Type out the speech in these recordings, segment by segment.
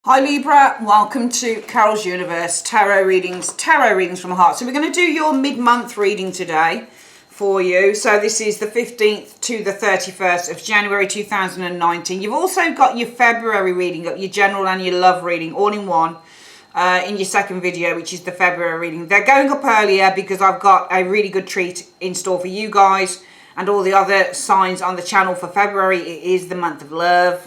Hi Libra, welcome to Carol's Universe Tarot readings from the heart. So we're going to do your mid-month reading today for you. So this is the 15th to the 31st of January 2019. You've also got your February reading, got your general and your love reading all in one in your second video, which is the February reading. They're going up earlier because I've got a really good treat in store for you guys and all the other signs on the channel for February. It is the month of love,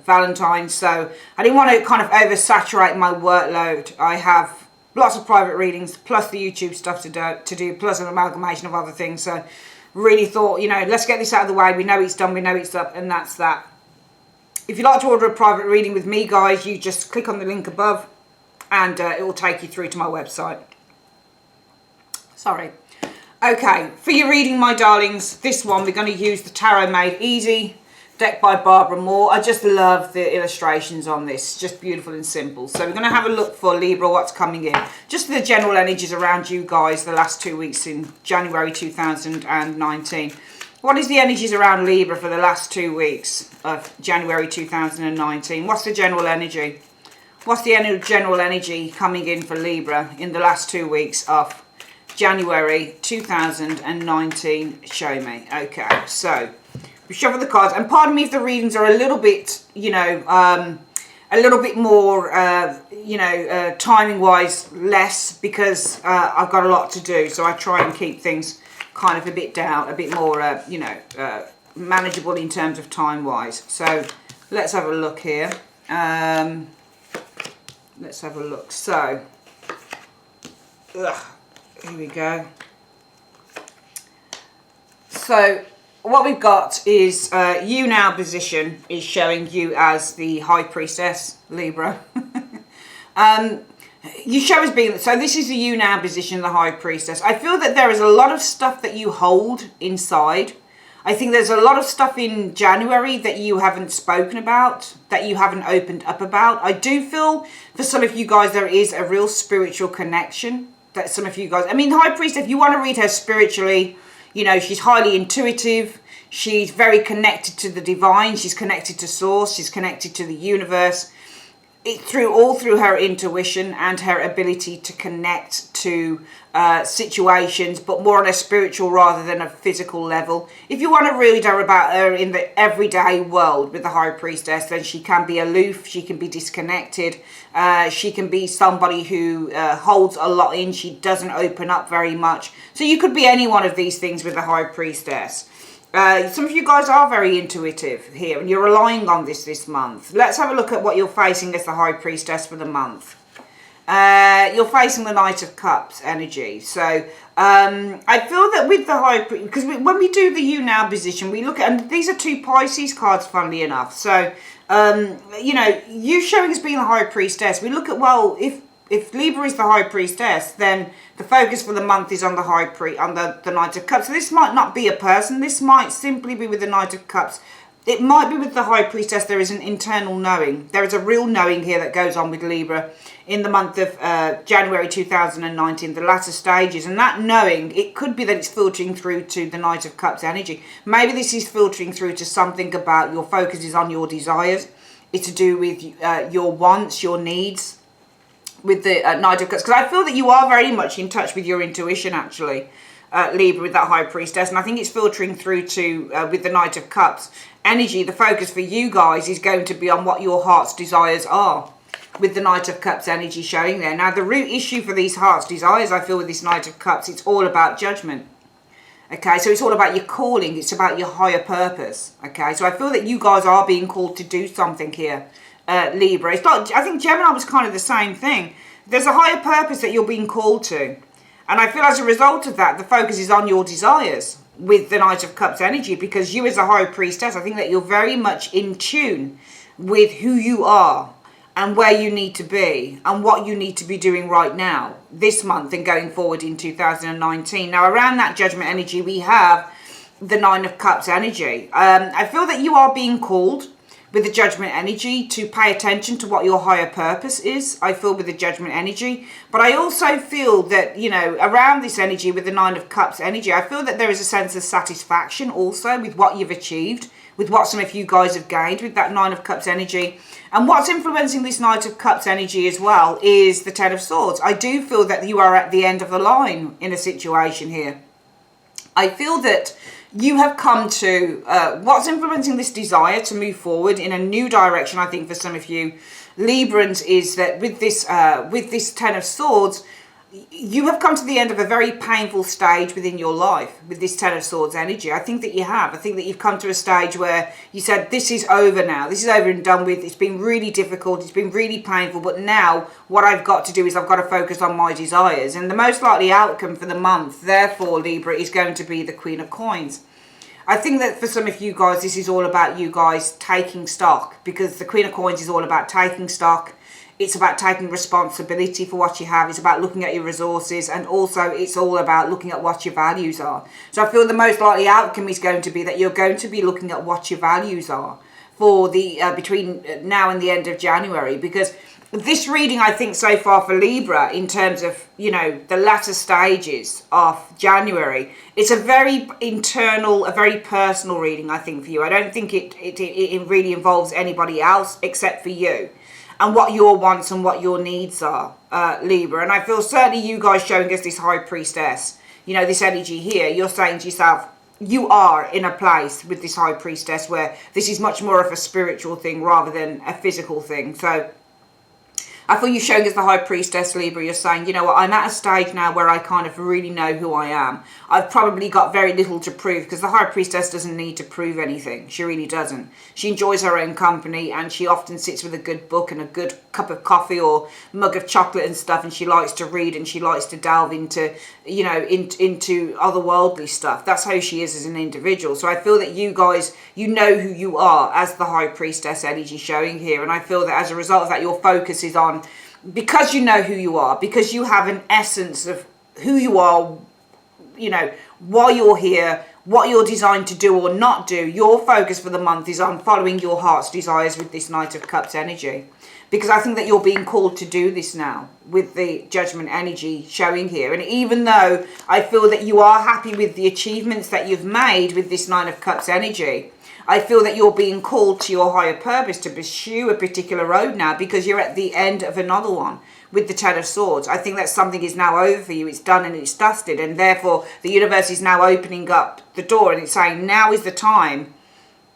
Valentine's, so I didn't want to kind of oversaturate my workload. I have lots of private readings, plus the YouTube stuff to do, plus an amalgamation of other things, so really thought, you know, let's get this out of the way. We know it's done, we know it's up, and that's that. If you'd like to order a private reading with me, guys, you just click on the link above, and it will take you through to my website. Sorry. Okay, for your reading, my darlings, this one, we're going to use the Tarot Made Easy deck by Barbara Moore. I just love the illustrations on this, just beautiful and simple. So we're going to have a look for Libra, what's coming in. Just the general energies around you guys the last 2 weeks in January 2019. What is the energies around Libra for the last 2 weeks of January 2019? What's the general energy? What's the general energy coming in for Libra in the last 2 weeks of January 2019? Show me. Okay, so we shuffle the cards, and pardon me if the readings are a little bit, you know, a little bit more, timing wise less, because I've got a lot to do, so I try and keep things kind of a bit down, a bit more, manageable in terms of time wise. So let's have a look here. Let's have a look. So, here we go. So what we've got is you now position is showing you as the High Priestess, Libra. You show as being, so this is the you now position, the High Priestess. I feel that there is a lot of stuff that you hold inside. I think there's a lot of stuff in January that you haven't spoken about, that you haven't opened up about. I do feel for some of you guys there is a real spiritual connection that some of you guys, I mean, the High Priestess, if you want to read her spiritually, you know, she's highly intuitive. She's very connected to the divine. She's connected to source. She's connected to the universe. All through her intuition and her ability to connect to situations, but more on a spiritual rather than a physical level. If you want to read her about her in the everyday world with the High Priestess, then she can be aloof, she can be disconnected, she can be somebody who holds a lot in, she doesn't open up very much. So you could be any one of these things with the High Priestess. Some of you guys are very intuitive here, and you're relying on this month. Let's have a look at what you're facing as the High Priestess for the month. You're facing the Knight of Cups energy. So I feel that with the High Priestess, because when we do the you now position, we look at, and these are two Pisces cards, funnily enough. So, you showing as being the High Priestess, we look at, well, if Libra is the High Priestess, then the focus for the month is on the Knight of Cups. So this might not be a person. This might simply be with the Knight of Cups. It might be with the High Priestess. There is an internal knowing. There is a real knowing here that goes on with Libra in the month of January 2019, the latter stages. And that knowing, it could be that it's filtering through to the Knight of Cups energy. Maybe this is filtering through to something about your focus is on your desires. It's to do with your wants, your needs, with the Knight of Cups, because I feel that you are very much in touch with your intuition, actually, Libra, with that High Priestess, and I think it's filtering through to with the Knight of Cups energy. The focus for you guys is going to be on what your heart's desires are, with the Knight of Cups energy showing there. Now, the root issue for these heart's desires, I feel, with this Knight of Cups, it's all about judgment. Okay, so it's all about your calling. It's about your higher purpose. Okay, so I feel that you guys are being called to do something here. Libra. It's not, I think Gemini was kind of the same thing. There's a higher purpose that you're being called to. And I feel as a result of that, the focus is on your desires with the Knight of Cups energy, because you as a High Priestess, I think that you're very much in tune with who you are and where you need to be and what you need to be doing right now, this month and going forward in 2019. Now, around that judgment energy, we have the Nine of Cups energy. I feel that you are being called with the Judgment energy to pay attention to what your higher purpose is. I feel with the Judgment energy. But I also feel that, you know, around this energy with the Nine of Cups energy, I feel that there is a sense of satisfaction also with what you've achieved, with what some of you guys have gained with that Nine of Cups energy. And what's influencing this Knight of Cups energy as well is the Ten of Swords. I do feel that you are at the end of the line in a situation here. I feel that you have come to, what's influencing this desire to move forward in a new direction, I think for some of you Librans, is that with this Ten of Swords, you have come to the end of a very painful stage within your life with this Ten of Swords energy. I think that you have. I think that you've come to a stage where you said, this is over now. This is over and done with. It's been really difficult. It's been really painful. But now what I've got to do is I've got to focus on my desires. And the most likely outcome for the month, therefore, Libra, is going to be the Queen of Coins. I think that for some of you guys, this is all about you guys taking stock, because the Queen of Coins is all about taking stock. It's about taking responsibility for what you have. It's about looking at your resources, and also it's all about looking at what your values are. So I feel the most likely outcome is going to be that you're going to be looking at what your values are for the between now and the end of January, because this reading, I think so far for Libra, in terms of, you know, the latter stages of January, it's a very internal, a very personal reading, I think, for you. I don't think it really involves anybody else except for you and what your wants and what your needs are, Libra. And I feel certainly you guys showing us this High Priestess, you know, this energy here, you're saying to yourself, you are in a place with this High Priestess where this is much more of a spiritual thing rather than a physical thing. So I feel you showing us the High Priestess, Libra. You're saying, you know what, I'm at a stage now where I kind of really know who I am. I've probably got very little to prove, because the High Priestess doesn't need to prove anything. She really doesn't. She enjoys her own company, and she often sits with a good book and a good cup of coffee or mug of chocolate and stuff, and she likes to read and she likes to delve into, you know, into otherworldly stuff. That's how she is as an individual. So I feel that you guys, you know who you are as the High Priestess energy showing here. And I feel that as a result of that, your focus is on, because you know who you are, because you have an essence of who you are, you know, why you're here, what you're designed to do or not do, your focus for the month is on following your heart's desires with this Knight of Cups energy. Because I think that you're being called to do this now with the Judgment energy showing here. And even though I feel that you are happy with the achievements that you've made with this Nine of Cups energy, I feel that you're being called to your higher purpose to pursue a particular road now, because you're at the end of another one with the Ten of Swords. I think that something is now over for you. It's done and it's dusted. And therefore, the universe is now opening up the door and it's saying, now is the time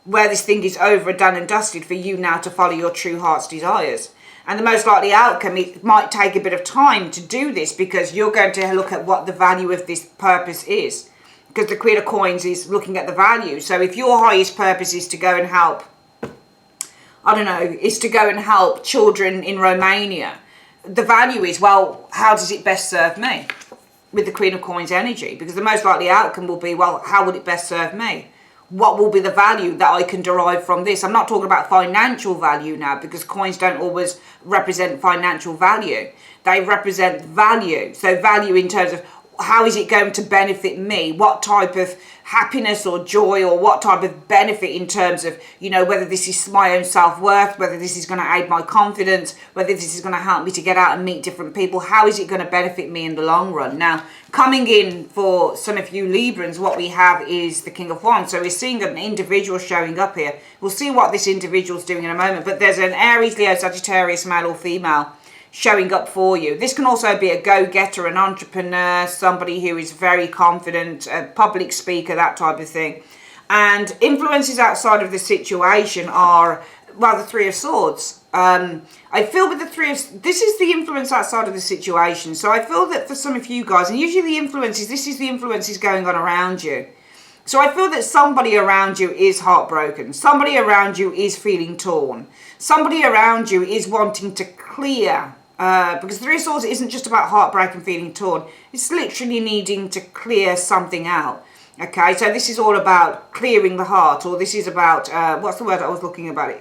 where this thing is over, done and dusted, for you now to follow your true heart's desires. And the most likely outcome, it might take a bit of time to do this, because you're going to look at what the value of this purpose is. Because the Queen of Coins is looking at the value. So if your highest purpose is to go and help, I don't know, is to go and help children in Romania, the value is, well, how does it best serve me? With the Queen of Coins energy. Because the most likely outcome will be, well, how would it best serve me? What will be the value that I can derive from this? I'm not talking about financial value now, because coins don't always represent financial value. They represent value. So value in terms of, how is it going to benefit me? What type of happiness or joy, or what type of benefit in terms of, you know, whether this is my own self-worth, whether this is going to aid my confidence, whether this is going to help me to get out and meet different people. How is it going to benefit me in the long run? Now, coming in for some of you Librans, what we have is the King of Wands. So we're seeing an individual showing up here. We'll see what this individual's doing in a moment. But there's an Aries, Leo, Sagittarius, male or female, showing up for you. This can also be a go-getter, an entrepreneur, somebody who is very confident, a public speaker, that type of thing. And influences outside of the situation are, well, the Three of Swords. I feel with the this is the influence outside of the situation. So I feel that for some of you guys, and usually the influences, this is the influences going on around you. So I feel that somebody around you is heartbroken. Somebody around you is feeling torn. Somebody around you is wanting to clear. Because the Three of Swords isn't just about heartbreak and feeling torn. It's literally needing to clear something out. Okay, so this is all about clearing the heart, or this is about, what's the word I was looking about?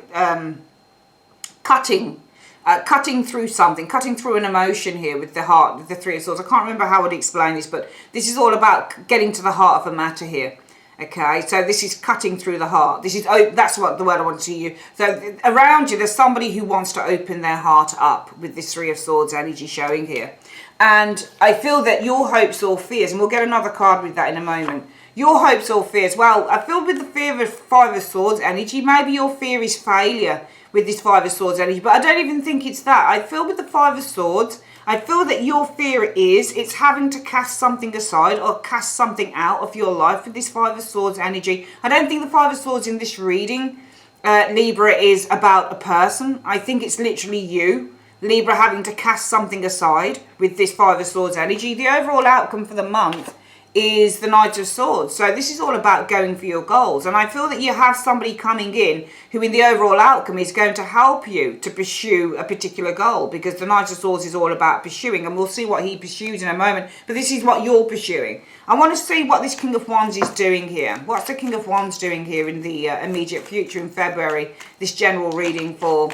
Cutting through something, cutting through an emotion here with the heart, with the Three of Swords. I can't remember how I would explain this, but this is all about getting to the heart of a matter here. Okay, so this is cutting through the heart. This is, oh, that's what the word I want to use. So around you, there's somebody who wants to open their heart up with this Three of Swords energy showing here. And I feel that your hopes or fears, and we'll get another card with that in a moment. Your hopes or fears, well, I feel with the fear of Five of Swords energy, maybe your fear is failure with this Five of Swords energy, but I don't even think it's that. I feel with the Five of Swords, I feel that your fear it's having to cast something aside or cast something out of your life with this Five of Swords energy. I don't think the Five of Swords in this reading, Libra, is about a person. I think it's literally you, Libra, having to cast something aside with this Five of Swords energy. The overall outcome for the month is the Knight of Swords. So this is all about going for your goals. And I feel that you have somebody coming in who in the overall outcome is going to help you to pursue a particular goal, because the Knight of Swords is all about pursuing, and we'll see what he pursues in a moment. But this is what you're pursuing. I want to see what this King of Wands is doing here. What's the King of Wands doing here in the immediate future in February? This general reading for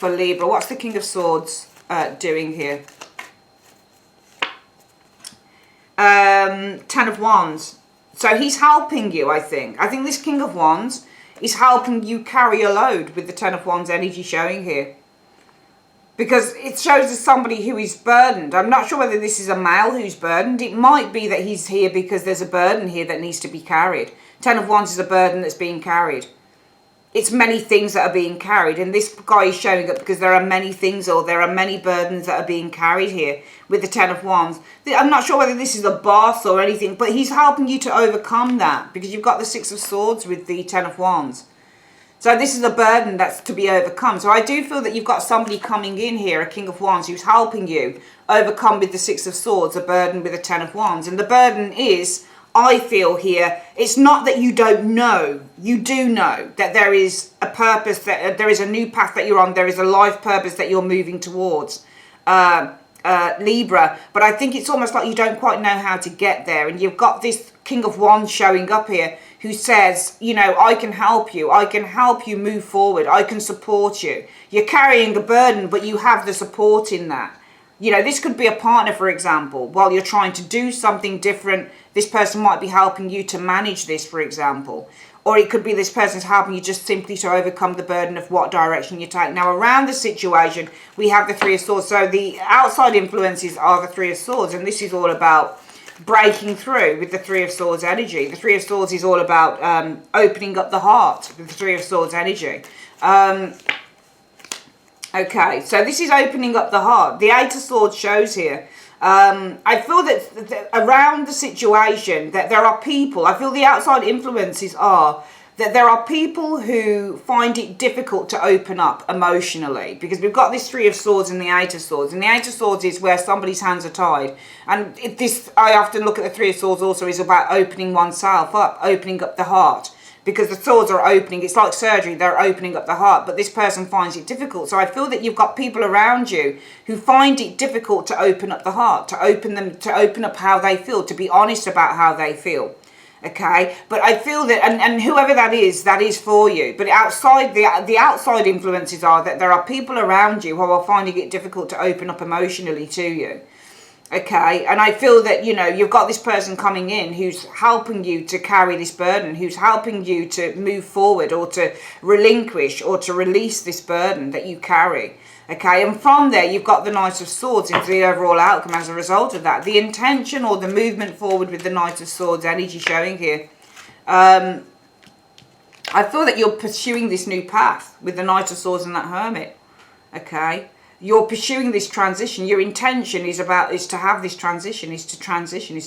Libra. What's the King of Swords doing here? Ten of Wands. So he's helping you, I think. I think this King of Wands is helping you carry a load with the Ten of Wands energy showing here. Because it shows us somebody who is burdened. I'm not sure whether this is a male who's burdened. It might be that he's here because there's a burden here that needs to be carried. Ten of Wands is a burden that's being carried. It's many things that are being carried, and this guy is showing up because there are many things, or there are many burdens that are being carried here with the Ten of Wands. I'm not sure whether this is a boss or anything, but he's helping you to overcome that, because you've got the Six of Swords with the Ten of Wands. So this is a burden that's to be overcome. So I do feel that you've got somebody coming in here, a King of Wands, who's helping you overcome with the Six of Swords, a burden with a Ten of Wands. And the burden is, I feel here, it's not that you don't know. You do know that there is a purpose, that there is a new path that you're on. There is a life purpose that you're moving towards, Libra. But I think it's almost like you don't quite know how to get there. And you've got this King of Wands showing up here who says, you know, I can help you. I can help you move forward. I can support you. You're carrying a burden, but you have the support in that. You know, this could be a partner, for example. While you're trying to do something different, this person might be helping you to manage this, for example. Or it could be this person's helping you just simply to overcome the burden of what direction you take. Now, around the situation, we have the Three of Swords. So the outside influences are the Three of Swords. And this is all about breaking through with the Three of Swords energy. The Three of Swords is all about opening up the heart with the Three of Swords energy. Okay, so this is opening up the heart. The Eight of Swords shows here. I feel that around the situation that there are people, I feel the outside influences are that there are people who find it difficult to open up emotionally, because we've got this Three of Swords and the Eight of Swords. And the Eight of Swords is where somebody's hands are tied. And I often look at the Three of Swords also is about opening oneself up, opening up the heart. Because the swords are opening, it's like surgery, they're opening up the heart, but this person finds it difficult. So I feel that you've got people around you who find it difficult to open up the heart, to open up how they feel, to be honest about how they feel. Okay, but I feel that, and whoever that is for you. But outside, the outside influences are that there are people around you who are finding it difficult to open up emotionally to you. Okay, and I feel that, you know, you've got this person coming in who's helping you to carry this burden, who's helping you to move forward or to relinquish or to release this burden that you carry. Okay, and from there, you've got the Knight of Swords into the overall outcome as a result of that. The intention or the movement forward with the Knight of Swords energy showing here. I feel that you're pursuing this new path with the Knight of Swords and that Hermit. Okay. You're pursuing this transition. Your intention is to have this transition, is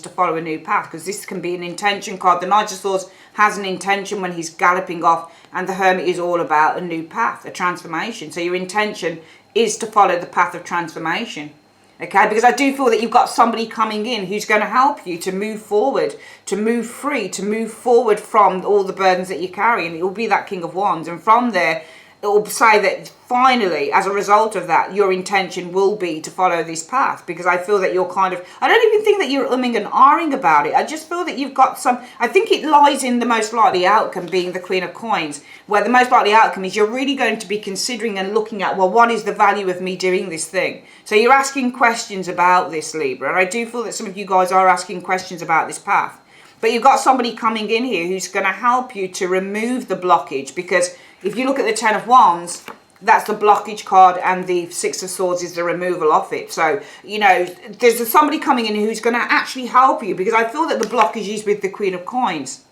to follow a new path, because this can be an intention card. The Knight of Swords has an intention when he's galloping off, and the Hermit is all about a new path, a transformation. So your intention is to follow the path of transformation. Okay, because I do feel that you've got somebody coming in who's going to help you to move forward, to move free, to move forward from all the burdens that you carry, and it will be that King of Wands. And from there, it will say that finally, as a result of that, your intention will be to follow this path, because I feel that you're kind of, I don't even think that you're umming and ahhing about it. I just feel that you've got some, I think it lies in the most likely outcome being the Queen of Coins, where the most likely outcome is you're really going to be considering and looking at, well, what is the value of me doing this thing? So you're asking questions about this, Libra, and I do feel that some of you guys are asking questions about this path. But you've got somebody coming in here who's going to help you to remove the blockage, because if you look at the Ten of Wands, that's the blockage card, and the Six of Swords is the removal of it. So, you know, there's somebody coming in who's going to actually help you, because I feel that the blockage is with the Queen of Coins.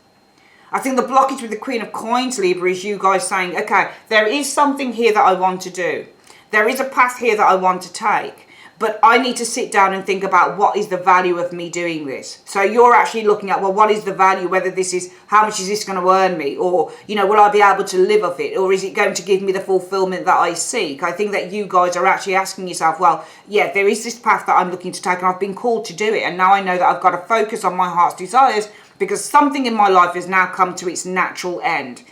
I think the blockage with the Queen of Coins, Libra, is you guys saying, okay, there is something here that I want to do. There is a path here that I want to take. But I need to sit down and think about what is the value of me doing this. So you're actually looking at, well, what is the value? Whether this is, how much is this going to earn me? Or, you know, will I be able to live off it? Or is it going to give me the fulfillment that I seek? I think that you guys are actually asking yourself, well, yeah, there is this path that I'm looking to take, and I've been called to do it. And now I know that I've got to focus on my heart's desires, because something in my life has now come to its natural end.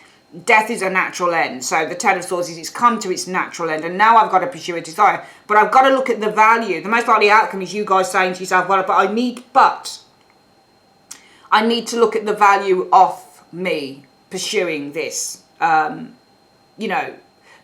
Death is a natural end. So the Ten of Swords is, it's come to its natural end, and now I've got to pursue a desire. But I've got to look at the value. The most likely outcome is you guys saying to yourself, well, but I need to look at the value of me pursuing this. You know,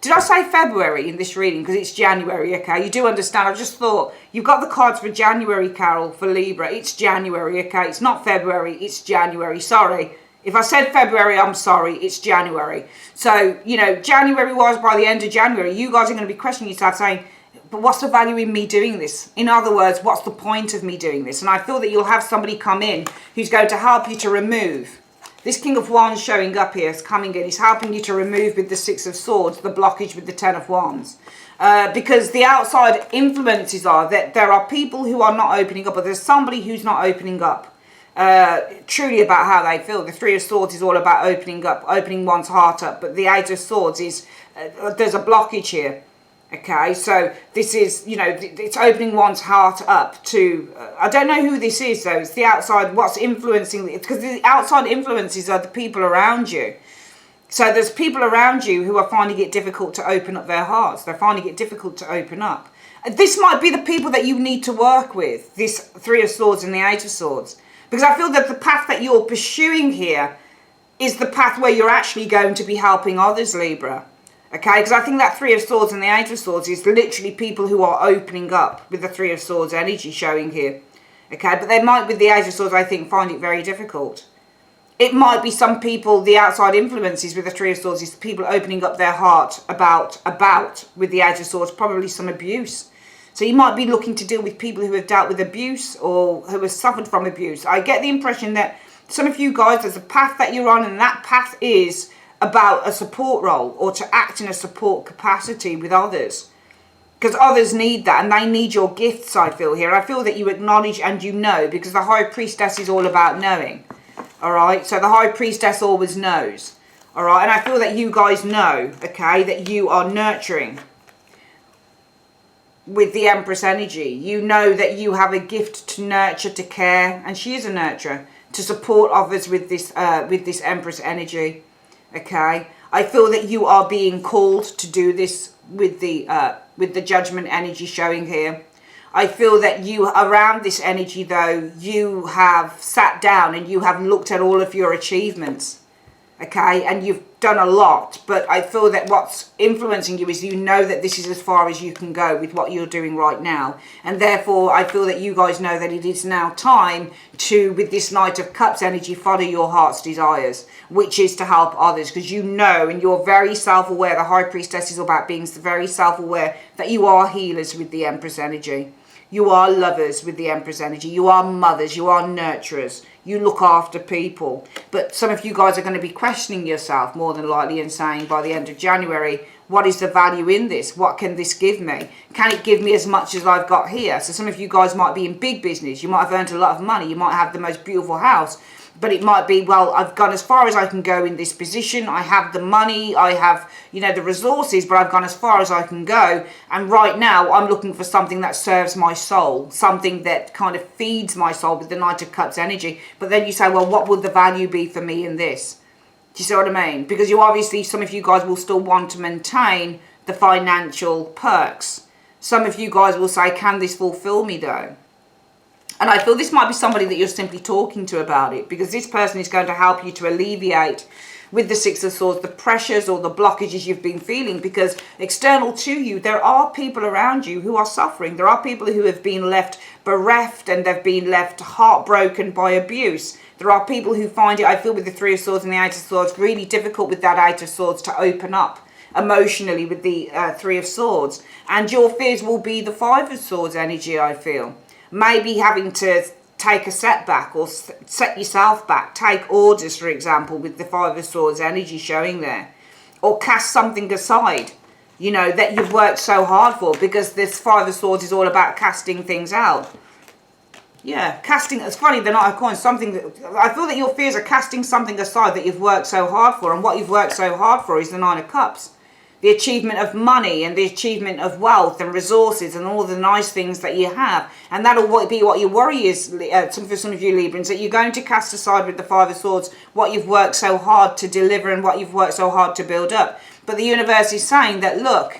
did I say February in this reading? Because it's January, okay? You do understand. I've just thought, you've got the cards for January, Carol, for Libra. It's January, okay? It's not February, it's January. Sorry. If I said February, I'm sorry, it's January. So, you know, January was, by the end of January, you guys are going to be questioning yourself, saying, but what's the value in me doing this? In other words, what's the point of me doing this? And I feel that you'll have somebody come in who's going to help you to remove. This King of Wands showing up here is coming in. He's helping you to remove with the Six of Swords the blockage with the Ten of Wands. Because the outside influences are that there are people who are not opening up, but there's somebody who's not opening up. Truly about how they feel. The Three of Swords is all about opening up, opening one's heart up, but the Eight of Swords is, there's a blockage here, okay? So this is, you know, it's opening one's heart up to, I don't know who this is though, it's the outside, what's influencing, because the outside influences are the people around you. So there's people around you who are finding it difficult to open up their hearts. They're finding it difficult to open up. This might be the people that you need to work with, this Three of Swords and the Eight of Swords. Because I feel that the path that you're pursuing here is the path where you're actually going to be helping others, Libra. Okay, because I think that Three of Swords and the Eight of Swords is literally people who are opening up with the Three of Swords energy showing here. Okay, but they might, with the Eight of Swords, I think, find it very difficult. It might be some people, the outside influences with the Three of Swords is people opening up their heart about with the Eight of Swords, probably some abuse. So you might be looking to deal with people who have dealt with abuse or who have suffered from abuse. I get the impression that some of you guys, there's a path that you're on, and that path is about a support role or to act in a support capacity with others. Because others need that, and they need your gifts, I feel here. I feel that you acknowledge and you know, because the High Priestess is all about knowing. All right, so the High Priestess always knows. All right, and I feel that you guys know, okay, that you are nurturing with the Empress energy. You know that you have a gift to nurture, to care, and she is a nurturer, to support others with this Empress energy. Okay, I feel that you are being called to do this with the Judgment energy showing here. I feel that you, around this energy though, you have sat down and you have looked at all of your achievements. Okay, and you've done a lot, but I feel that what's influencing you is you know that this is as far as you can go with what you're doing right now, and therefore I feel that you guys know that it is now time to, with this Knight of Cups energy, follow your heart's desires, which is to help others, because you know and you're very self-aware. The High Priestess is all about being very self-aware that you are healers with the Empress energy. You are lovers with the Empress energy. You are mothers. You are nurturers. You look after people. But some of you guys are going to be questioning yourself more than likely and saying by the end of January, what is the value in this? What can this give me? Can it give me as much as I've got here? So some of you guys might be in big business. You might have earned a lot of money. You might have the most beautiful house. But it might be, well, I've gone as far as I can go in this position. I have the money, I have, you know, the resources, but I've gone as far as I can go. And right now I'm looking for something that serves my soul, something that kind of feeds my soul with the Knight of Cups energy. But then you say, well, what would the value be for me in this? Do you see what I mean? Because you obviously, some of you guys will still want to maintain the financial perks. Some of you guys will say, can this fulfill me though? And I feel this might be somebody that you're simply talking to about it, because this person is going to help you to alleviate with the Six of Swords the pressures or the blockages you've been feeling, because external to you there are people around you who are suffering. There are people who have been left bereft and they've been left heartbroken by abuse. There are people who find it, I feel with the Three of Swords and the Eight of Swords, really difficult with that Eight of Swords to open up emotionally with the Three of Swords. And your fears will be the Five of Swords energy, I feel. Maybe having to take a setback or set yourself back. Take orders, for example, with the Five of Swords energy showing there. Or cast something aside, you know, that you've worked so hard for, because this Five of Swords is all about casting things out. Yeah, casting, it's funny, the Knight of Coins, something that, I feel that your fears are casting something aside that you've worked so hard for, and what you've worked so hard for is the Nine of Cups. The achievement of money and the achievement of wealth and resources and all the nice things that you have. And that'll be what your worry is, for some of you Librans, that you're going to cast aside with the Five of Swords what you've worked so hard to deliver and what you've worked so hard to build up. But the universe is saying that, look,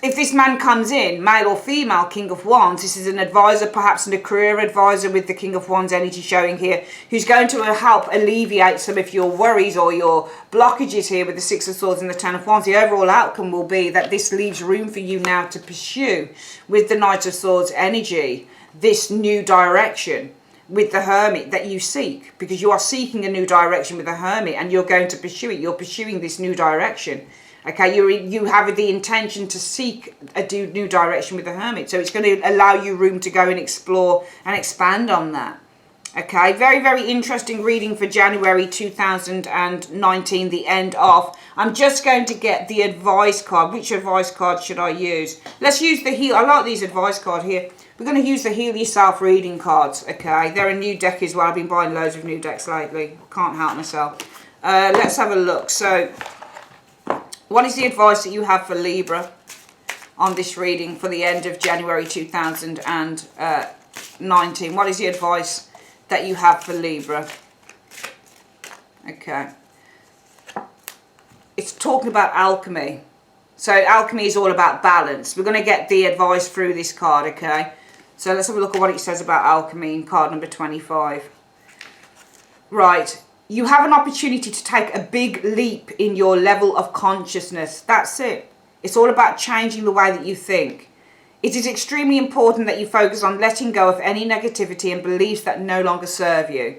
if this man comes in, male or female, King of Wands, this is an advisor, perhaps a career advisor with the King of Wands energy showing here, who's going to help alleviate some of your worries or your blockages here with the Six of Swords and the Ten of Wands. The overall outcome will be that this leaves room for you now to pursue with the Knight of Swords energy, this new direction with the Hermit that you seek, because you are seeking a new direction with the Hermit and you're going to pursue it. You're pursuing this new direction. Okay, you have the intention to seek a new direction with the Hermit. So it's going to allow you room to go and explore and expand on that. Okay, very, very interesting reading for January 2019, the end of. I'm just going to get the advice card. Which advice card should I use? Let's use the heal. I like these advice card here. We're going to use the Heal Yourself reading cards. Okay, they're a new deck as well. I've been buying loads of new decks lately. Can't help myself. Let's have a look. So, what is the advice that you have for Libra on this reading for the end of January 2019? What is the advice that you have for Libra? Okay. It's talking about alchemy. So alchemy is all about balance. We're going to get the advice through this card, okay? So let's have a look at what it says about alchemy in card number 25. Right. You have an opportunity to take a big leap in your level of consciousness. That's it. It's all about changing the way that you think. It is extremely important that you focus on letting go of any negativity and beliefs that no longer serve you.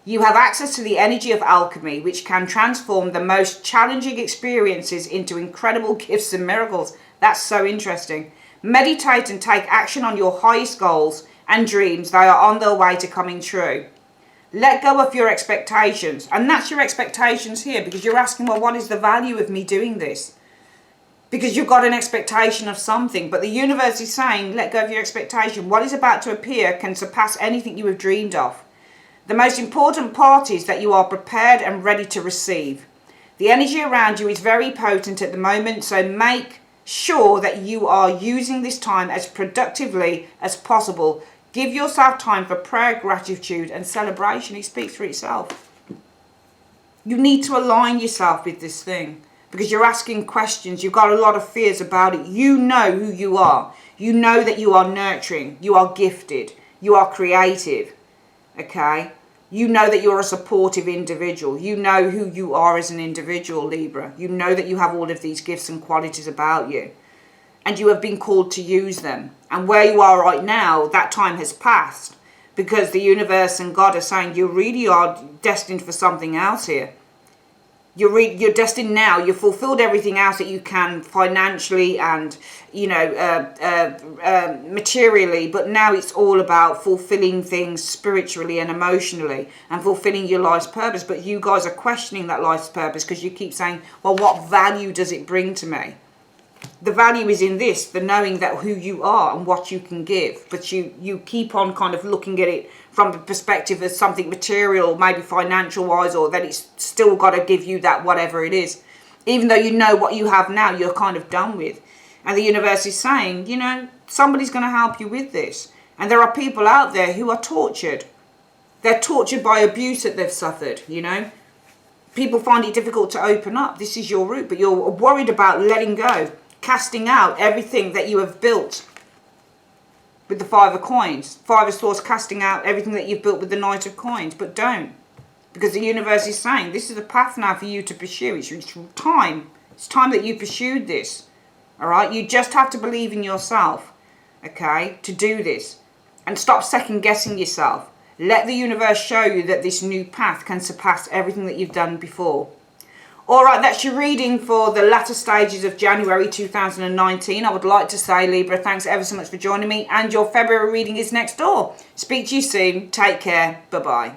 You have access to the energy of alchemy, which can transform the most challenging experiences into incredible gifts and miracles. That's so interesting. Meditate and take action on your highest goals and dreams. They are on their way to coming true. Let go of your expectations. And that's your expectations here, because you're asking, well, what is the value of me doing this? Because you've got an expectation of something. But the universe is saying, let go of your expectation. What is about to appear can surpass anything you have dreamed of. The most important part is that you are prepared and ready to receive. The energy around you is very potent at the moment, so make sure that you are using this time as productively as possible. Give yourself time for prayer, gratitude and celebration. It speaks for itself. You need to align yourself with this thing, because you're asking questions. You've got a lot of fears about it. You know who you are. You know that you are nurturing. You are gifted. You are creative. Okay? You know that you're a supportive individual. You know who you are as an individual, Libra. You know that you have all of these gifts and qualities about you. And you have been called to use them. And where you are right now, that time has passed. Because the universe and God are saying you really are destined for something else here. You're destined now. You've fulfilled everything else that you can financially and, materially. But now it's all about fulfilling things spiritually and emotionally and fulfilling your life's purpose. But you guys are questioning that life's purpose because you keep saying, well, what value does it bring to me? The value is in this, the knowing that who you are and what you can give. But you keep on kind of looking at it from the perspective of something material, maybe financial wise, or that it's still got to give you that whatever it is. Even though you know what you have now, you're kind of done with. And the universe is saying, somebody's going to help you with this. And there are people out there who are tortured. They're tortured by abuse that they've suffered, People find it difficult to open up. This is your route, but you're worried about letting go. Casting out everything that you have built with the Five of Coins. Five of Swords, casting out everything that you've built with the Knight of Coins. But don't. Because the universe is saying this is a path now for you to pursue. It's time. It's time that you pursued this. Alright? You just have to believe in yourself. Okay? To do this. and stop second guessing yourself. Let the universe show you that this new path can surpass everything that you've done before. All right, that's your reading for the latter stages of January 2019. I would like to say, Libra, thanks ever so much for joining me. And your February reading is next door. Speak to you soon. Take care. Bye-bye.